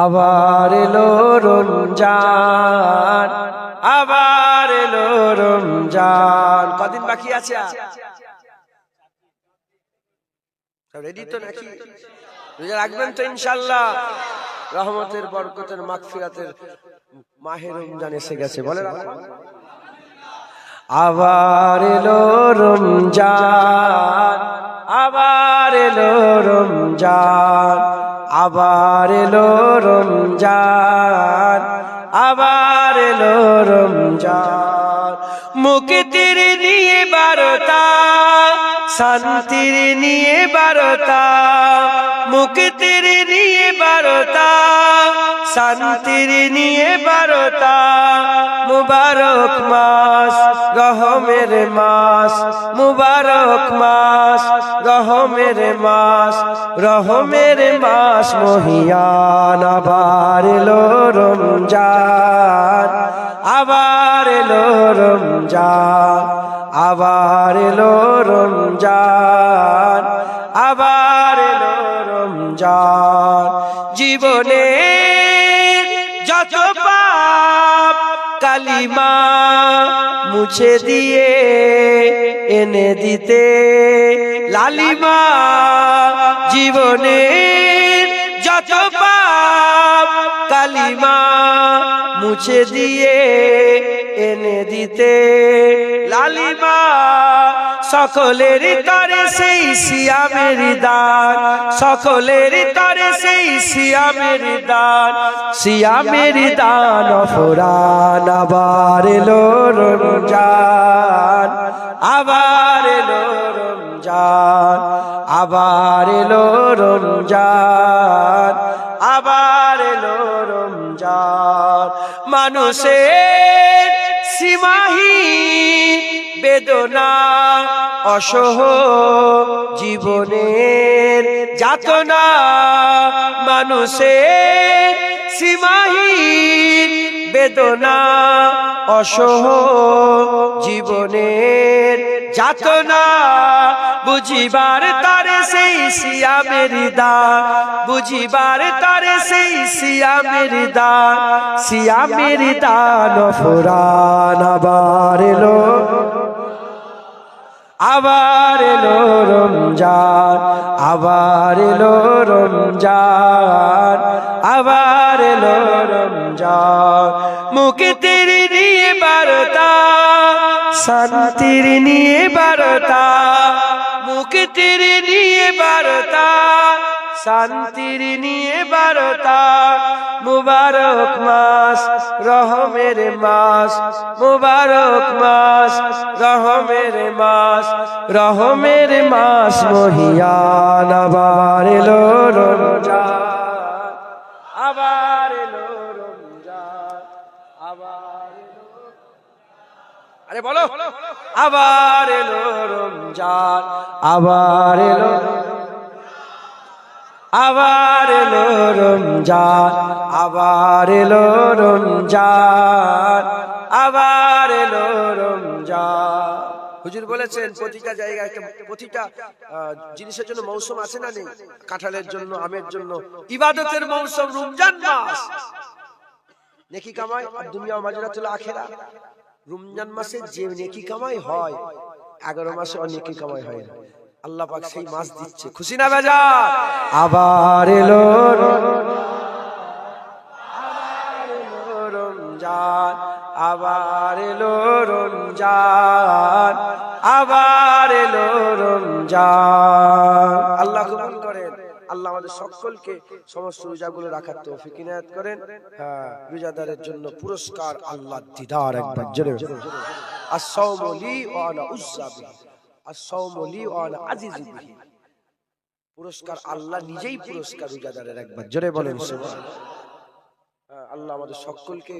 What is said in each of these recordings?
আবার এলো রমজান, আবার এলো রমজান। কদিন বাকি আছে? রেডি তো নাকি? রোজা রাখবেন তো ইনশাআল্লাহ? রহমতের, বরকতের, মাগফিরাতের মাহে রমজান এসে গেছে, বলেন আবার এলো রমজান, আবার এলো রমজান, আবার এলো রমজান, আবার এলো রমজান। মুক্তির নিয়ে বারতা, শান্তির নিয়ে বারতা, মুক্তির নিয়ে বারতা, শান্তির নিয়ে বারতা। মুবারক মাস, রহমের মাস, মুবারক মাস, রহমের মাস, রহমের মাস মহিয়ান। আবার এলো রমজান, আবার এলো রমজান, আবার এলো রমজান, আবার এলো রমজান। জীবনে যত পাপ কালিমা মুছে দিয়ে এনে দিতে লালিমা। জীবনে যত পাপ কালিমা মুছে দিয়ে এনে দিতে লালিমা। সকলের তরে সেই সিয়ামের দান, সকলের তরে সেই সিয়ামের দান, সিয়ামের দান ফুরান। আবার এলো রমজান, আবার এলো রমজান, আবার এলো রমজান, আবার এলো রমজান। মানুষের সীমাহীন বেদনা অসহ জীবনের যাতনা, মানুষের সীমাহীন বেদনা অসহ জীবনের যাতনা। বুঝিবার তরে সেই সিয়ামের দান, বুঝিবার তরে সেই সিয়ামের দান, সিয়ামের দান ফুরান। আবার এলো, আবার এলো রমজান, আবার এলো রমজান, আবার এলো রমজান। মুক্তির নিয়ে বারতা, শান্তির নিয়ে বারতা, মুক্তির নিয়ে বারতা, শান্তির নিয়ে বারতা। মুবারক মাস, রহমের মাস, মুবারক মাস, রহমের মাস, রহমের মাস মহিয়ান। আবার এলো রমজান, আবার এলো রমজান, আবার এলো, আরে বলো, আবার এলো রমজান, আবার এলো, আবার এলো রমজান, আবার এলো রমজান, আবার এলো রমজান। হুজুর বলেছেন প্রতিটা জায়গায় প্রতিটা জিনিসের জন্য মৌসুম আছে না নেই? কাঁঠালের জন্য, আমের জন্য ইবাদতের মৌসুম রমজান মাস। নেকি কামাই আর দুনিয়া মাজরাতুল আখিরা। রমজান মাসে যে নেকি কামাই হয় 11 মাসে অনেকি কামাই হয় না। আল্লাহ পাক সেই মাস দিচ্ছে, খুশি না বেজার? আবার এলো রমজান, আবার এলো রমজান, আবার এলো রমজান। আল্লাহ কবুল করেন। আল্লাহ আমাদের সকলকে সমস্ত রোজাগুলো রাখার তৌফিক ইনায়াত করেন। হ্যাঁ, রোজাদারের জন্য পুরস্কার আল্লাহর দিদার। একবার জোরে আস-সাওমু লি ওয়া আনা উযযা বিহি, আস-সাওমু লি ওয়া আনা আজিযু বিহি। পুরস্কার আল্লাহ নিজেই পুরস্কার রোজাদারের। একবার জোরে বলেন সুবহানাল্লাহ। আল্লাহ আমাদের সকলকে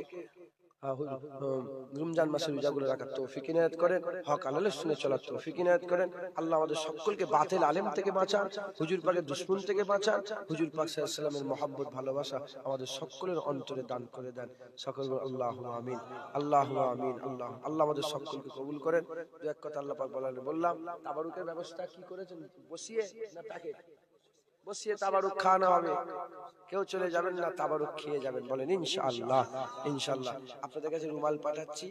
রমজান মাসের রোজাগুলো রাখার তৌফিক ইনায়াত করেন, হক হালালের শুনে চলার তৌফিক ইনায়াত করেন। আল্লাহ আমাদের সকলকে বাতিল আলেম থেকে বাঁচান, হুজুর পাকের দুশমন থেকে বাঁচান। হুজুর পাক সাল্লাল্লাহু আলাইহি ওয়াসাল্লামের মহব্বত ভালোবাসা আমাদের সকলের অন্তরে দান করে দেন। সকল আল্লাহুম্মা আমিন, আল্লাহুম্মা আমিন। আল্লাহ আল্লাহ আমাদের সকলকে কবুল করেন। দু এক কথা আল্লাহ পাক বললাম। তাবারুকের ব্যবস্থা কি করেছেন? বসিয়ে না প্যাকেট? বসিয়ে তাবারুক খাওয়ানো হবে, কেউ চলে যাবেন না, তাবারুক খেয়ে যাবেন, বলেন ইনশাআল্লাহ। ইনশাআল্লাহ আপনাদের কাছে রুমাল পাঠাচ্ছি।